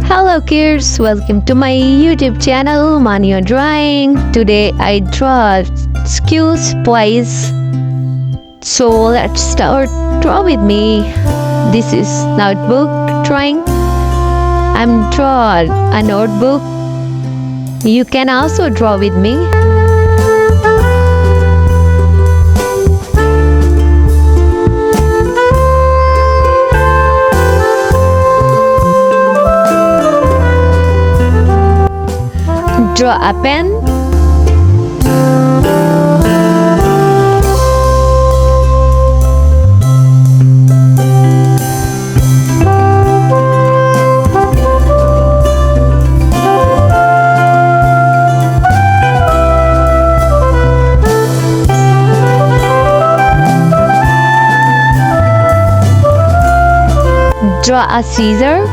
Hello kids, welcome to my YouTube channel Maniyo Drawing. Today I draw skews twice. So let's start. Draw with me. This is notebook drawing. I'm draw a notebook. You can also draw with me. Draw a pen. Draw a scissor.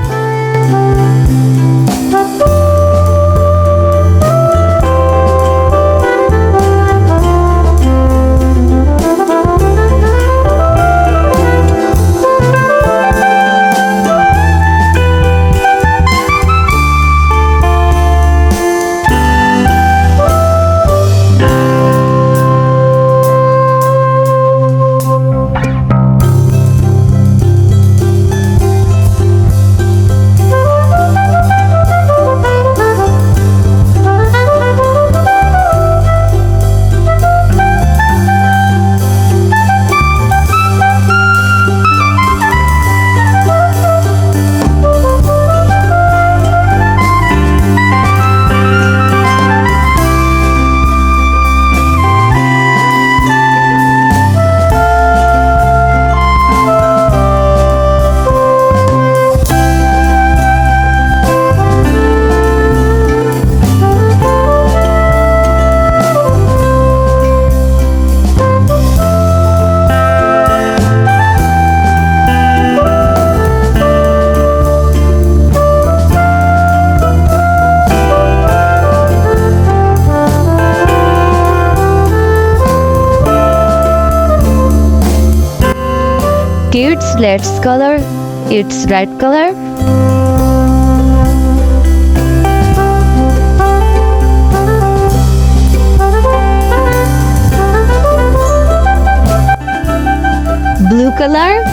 Kids, let's color. It's red color. Blue color.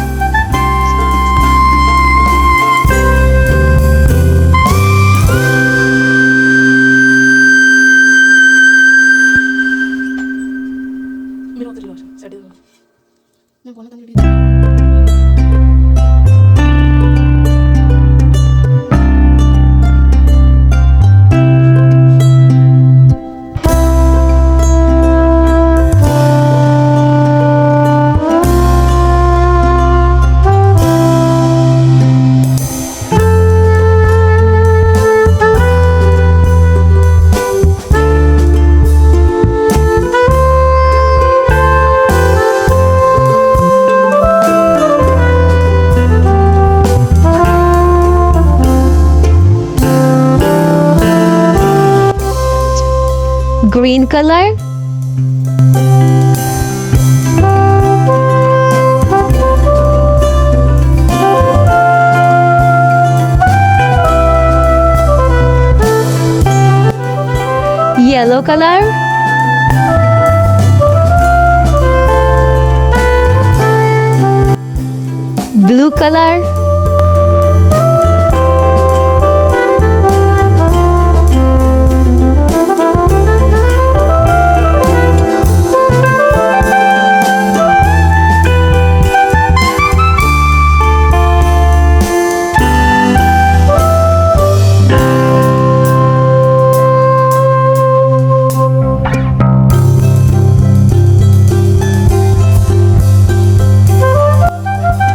Green color. Yellow color. Blue color.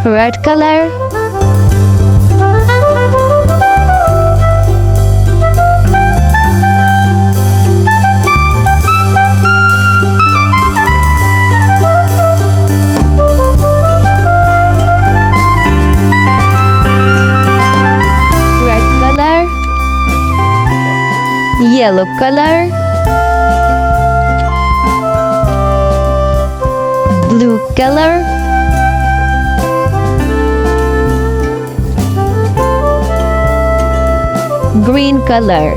Red color. Red color. Yellow color. Blue color. green color.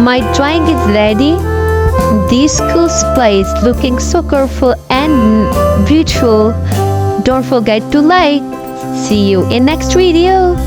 My drawing is ready. This school supply is looking so colorful and beautiful. Don't forget to like. See you in next video.